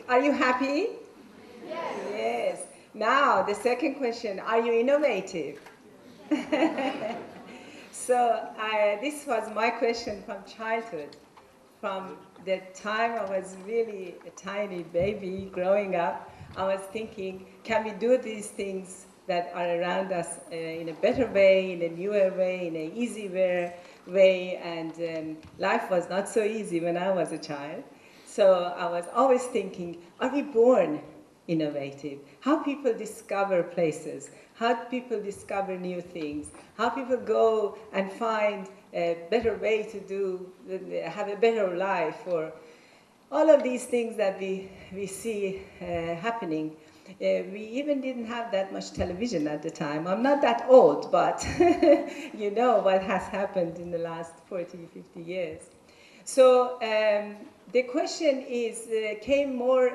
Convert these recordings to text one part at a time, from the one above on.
Are you happy? Yes. Yes. Now, the second question, are you innovative? So, this was my question from childhood. From the time I was really a tiny baby growing up, I was thinking, can we do these things that are around us in a better way, in a newer way, in an easier way? And life was not so easy when I was a child. So I was always thinking, are we born innovative? How people discover places, how people discover new things, how people go and find a better way to do, have a better life, or all of these things that we see happening. We even didn't have that much television at the time. I'm not that old, but you know what has happened in the last 40, 50 years. So the question came more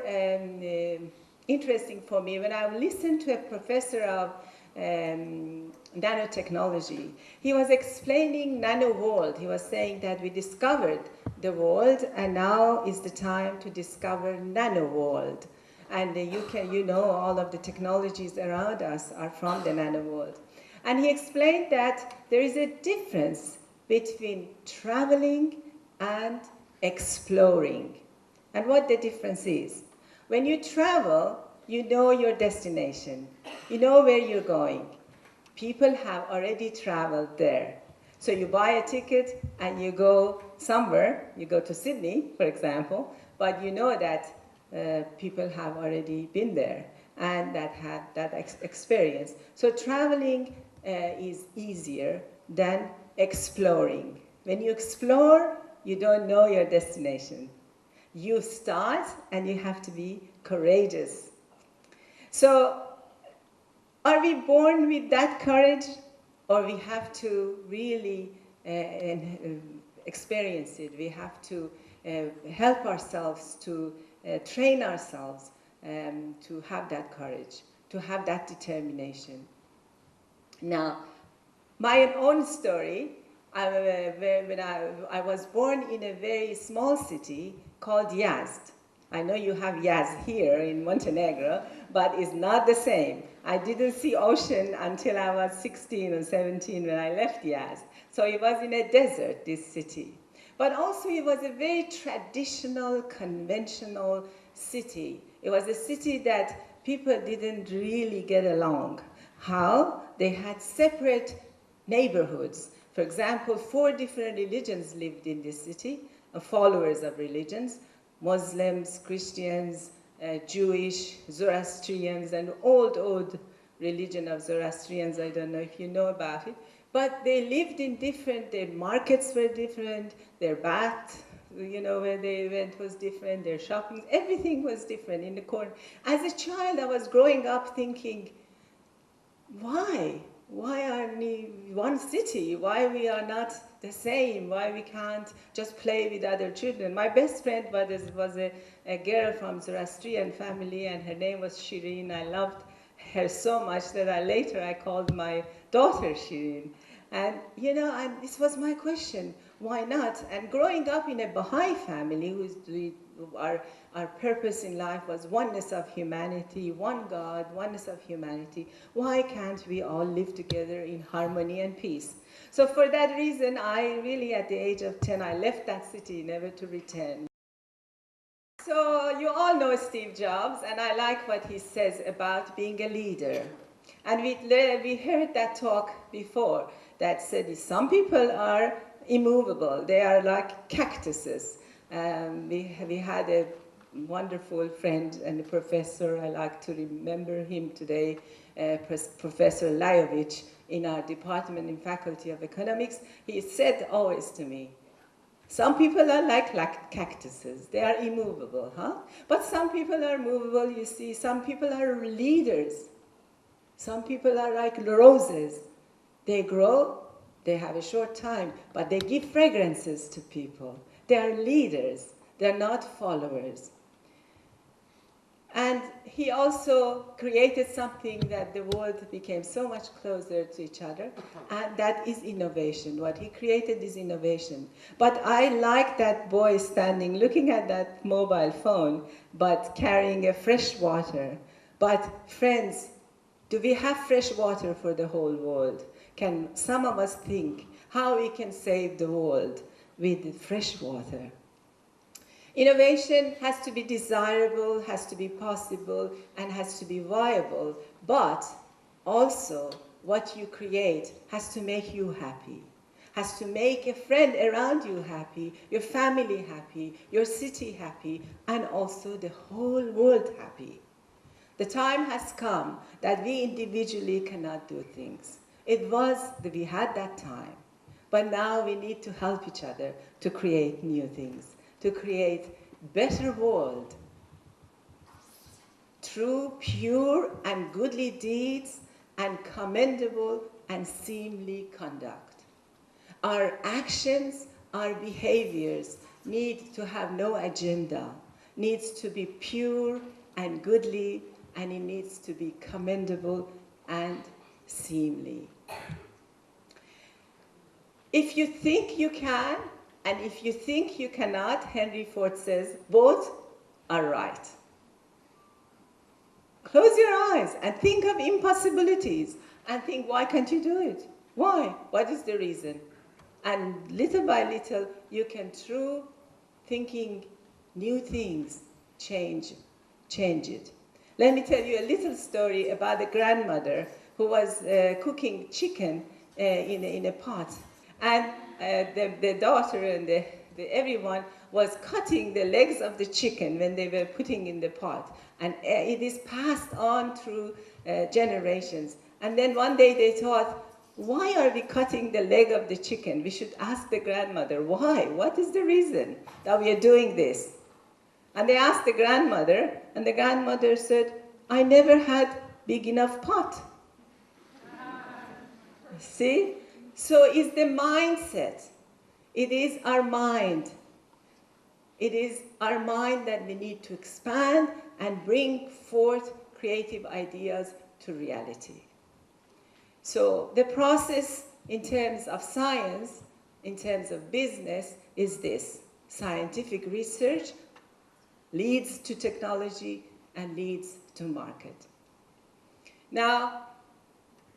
interesting for me when I listened to a professor of nanotechnology. He was explaining nano world. He was saying that we discovered the world, and now is the time to discover nano world. And you know, all of the technologies around us are from the nano world. And he explained that there is a difference between traveling and exploring. And what the difference is. When you travel, you know your destination. You know where you're going. People have already traveled there. So you buy a ticket and you go somewhere. You go to Sydney, for example, but you know that people have already been there and that had that experience. So traveling is easier than exploring. When you explore, you don't know your destination. You start and you have to be courageous. So, are we born with that courage, or we have to really experience it? We have to help ourselves, to train ourselves to have that courage, to have that determination. Now, my own story, when I was born in a very small city called Yazd. I know you have Yazd here in Montenegro, but it's not the same. I didn't see ocean until I was 16 or 17 when I left Yazd. So it was in a desert, this city. But also it was a very traditional, conventional city. It was a city that people didn't really get along. How? They had separate neighborhoods. For example, 4 different religions lived in this city, followers of religions, Muslims, Christians, Jewish, Zoroastrians, and old religion of Zoroastrians. I don't know if you know about it. But they lived in different, their markets were different, their bath, you know, where they went was different, their shopping, everything was different in the corner. As a child, I was growing up thinking, why? Why are we one city? Why we are not the same? Why we can't just play with other children? My best friend was a girl from Zoroastrian family, and her name was Shirin. I loved her so much that later I called my daughter Shirin. And, you know, and this was my question, why not? And growing up in a Baha'i family, our purpose in life was oneness of humanity, one God, oneness of humanity. Why can't we all live together in harmony and peace? So for that reason, I really, at the age of 10, I left that city, never to return. So you all know Steve Jobs, and I like what he says about being a leader. And we heard that talk before that said some people are immovable. They are like cactuses. We had a wonderful friend and a professor, I like to remember him today, Professor Lajovic, in our department in Faculty of Economics. He said always to me, some people are like cactuses. They are immovable, huh? But some people are movable, you see. Some people are leaders. Some people are like roses. They grow, they have a short time, but they give fragrances to people. They are leaders. They're not followers. And he also created something that the world became so much closer to each other, and that is innovation. What he created is innovation. But I like that boy standing, looking at that mobile phone, but carrying a fresh water. But friends, do we have fresh water for the whole world? Can some of us think how we can save the world with fresh water? Innovation has to be desirable, has to be possible, and has to be viable, but also what you create has to make you happy, has to make a friend around you happy, your family happy, your city happy, and also the whole world happy. The time has come that we individually cannot do things. It was that we had that time, but now we need to help each other to create new things, to create better world through pure and goodly deeds and commendable and seemly conduct. Our actions, our behaviors need to have no agenda, needs to be pure and goodly, and it needs to be commendable and seemly. If you think you can, and if you think you cannot, Henry Ford says, both are right. Close your eyes and think of impossibilities and think, why can't you do it? Why? What is the reason? And little by little, you can, through thinking new things, change it. Let me tell you a little story about a grandmother who was cooking chicken in a pot. And the daughter and everyone was cutting the legs of the chicken when they were putting in the pot. And it is passed on through generations. And then one day they thought, why are we cutting the leg of the chicken? We should ask the grandmother, why? What is the reason that we are doing this? And they asked the grandmother, and the grandmother said, I never had big enough pot. See? So it's the mindset. It is our mind. It is our mind that we need to expand and bring forth creative ideas to reality. So the process in terms of science, in terms of business, is this. Scientific research leads to technology and leads to market. Now,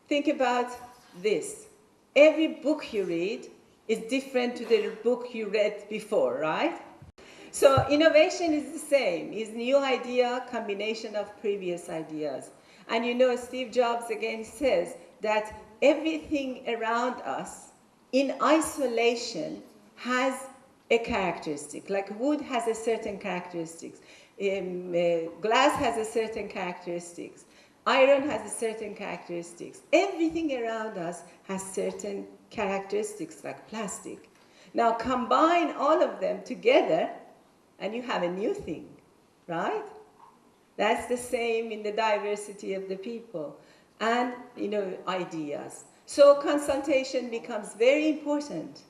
think about this. Every book you read is different to the book you read before, right? So innovation is the same. It's new idea, combination of previous ideas. And you know, Steve Jobs again says that everything around us in isolation has a characteristic. Like wood has a certain characteristics. Glass has a certain characteristics. Iron has a certain characteristics. Everything around us has certain characteristics like plastic. Now combine all of them together and you have a new thing, right? That's the same in the diversity of the people and, you know, ideas. So consultation becomes very important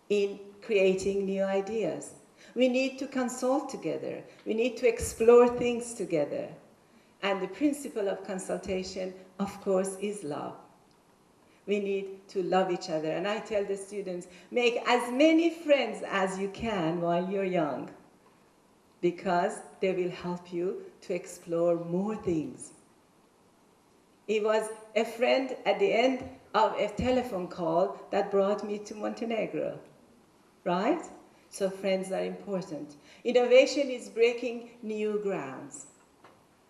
in creating new ideas. We need to consult together. We need to explore things together. And the principle of consultation, of course, is love. We need to love each other. And I tell the students, make as many friends as you can while you're young, because they will help you to explore more things. It was a friend at the end of a telephone call that brought me to Montenegro, right? So friends are important. Innovation is breaking new grounds.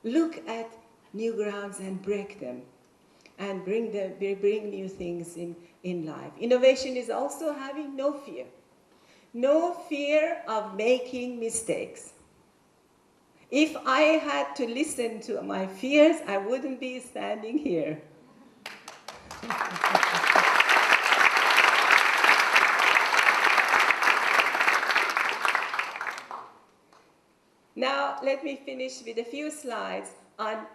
Look at new grounds and break them and bring new things in life. Innovation is also having no fear. No fear of making mistakes. If I had to listen to my fears, I wouldn't be standing here. Now, let me finish with a few slides on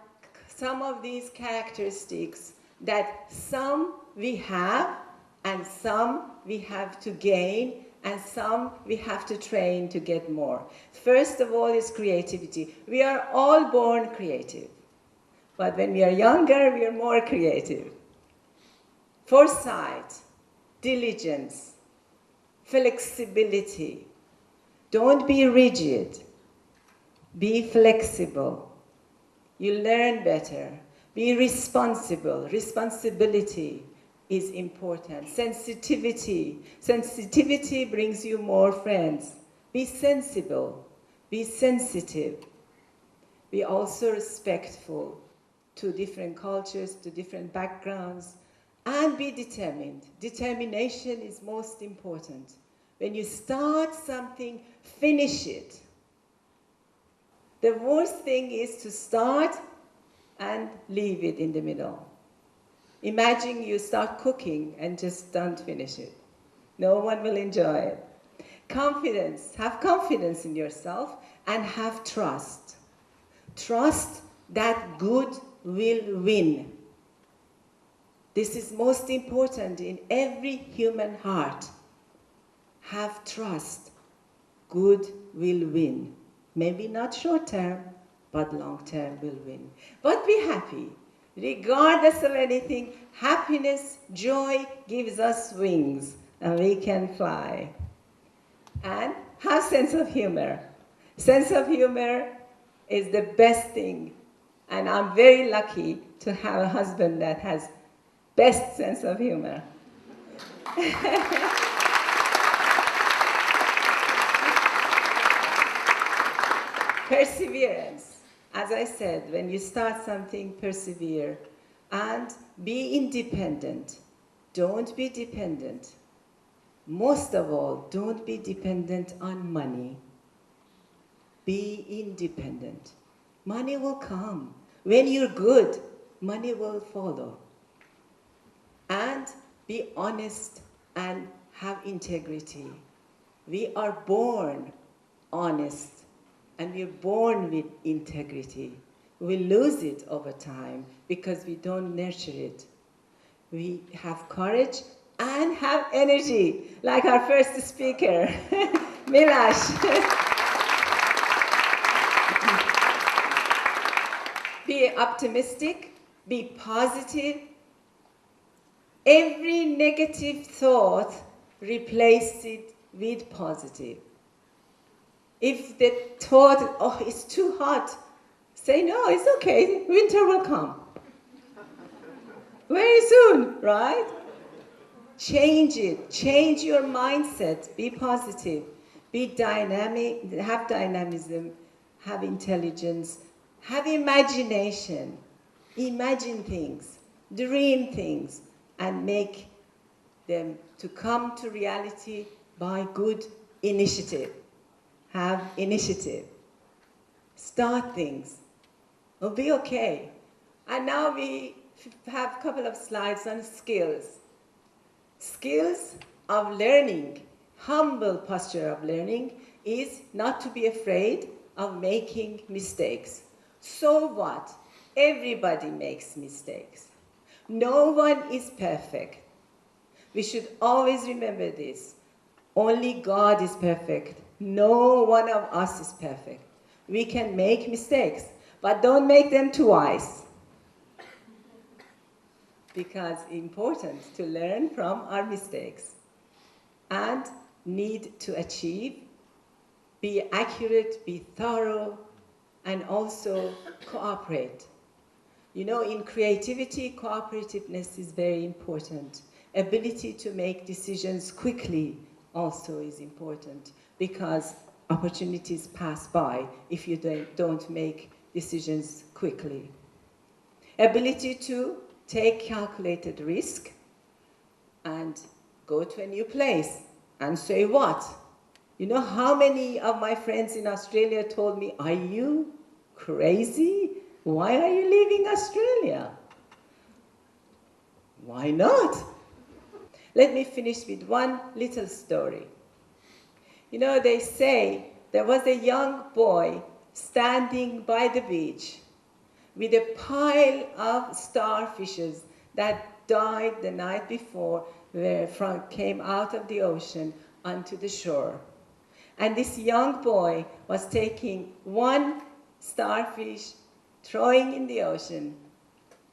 some of these characteristics that some we have and some we have to gain and some we have to train to get more. First of all is creativity. We are all born creative, but when we are younger, we are more creative. Foresight, diligence, flexibility. Don't be rigid. Be flexible. You learn better. Be responsible. Responsibility is important. Sensitivity. Sensitivity brings you more friends. Be sensible. Be sensitive. Be also respectful to different cultures, to different backgrounds, and be determined. Determination is most important. When you start something, finish it. The worst thing is to start and leave it in the middle. Imagine you start cooking and just don't finish it. No one will enjoy it. Confidence. Have confidence in yourself and have trust. Trust that good will win. This is most important in every human heart. Have trust. Good will win. Maybe not short term, but long term will win. But be happy. Regardless of anything, happiness, joy gives us wings and we can fly. And have sense of humor. Sense of humor is the best thing. And I'm very lucky to have a husband that has best sense of humor. Perseverance. As I said, when you start something, persevere. And be independent. Don't be dependent. Most of all, don't be dependent on money. Be independent. Money will come. When you're good, money will follow. And be honest and have integrity. We are born honest. And we're born with integrity. We lose it over time because we don't nurture it. We have courage and have energy, like our first speaker, Milash. Be optimistic, be positive. Every negative thought, replace it with positive. If the thought, oh, it's too hot, say, no, it's okay, winter will come. Very soon, right? Change it, change your mindset, be positive, be dynamic, have dynamism, have intelligence, have imagination, imagine things, dream things, and make them to come to reality by good initiative. Have initiative. Start things. It'll be okay. And now we have a couple of slides on skills. Skills of learning, humble posture of learning is not to be afraid of making mistakes. So what? Everybody makes mistakes. No one is perfect. We should always remember this. Only God is perfect. No one of us is perfect. We can make mistakes, but don't make them twice. Because it's important to learn from our mistakes. And need to achieve, be accurate, be thorough, and also cooperate. You know, in creativity, cooperativeness is very important. Ability to make decisions quickly also is important, because opportunities pass by if you don't make decisions quickly. Ability to take calculated risk and go to a new place and say what? You know how many of my friends in Australia told me, are you crazy? Why are you leaving Australia? Why not? Let me finish with one little story. You know, they say there was a young boy standing by the beach with a pile of starfishes that died the night before, came out of the ocean, onto the shore. And this young boy was taking one starfish, throwing in the ocean,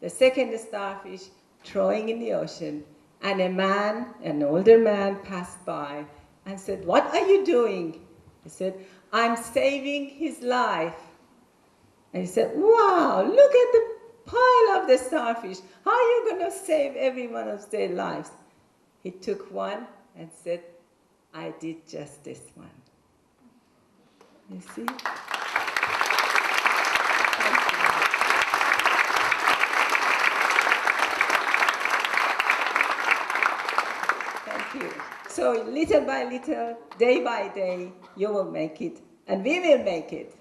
the second starfish throwing in the ocean, and a man, an older man, passed by and said, "What are you doing?" He said, "I'm saving his life." And he said, "Wow, look at the pile of the starfish. How are you going to save every one of their lives?" He took one and said, "I did just this one." You see? Thank you. So little by little, day by day, you will make it, and we will make it.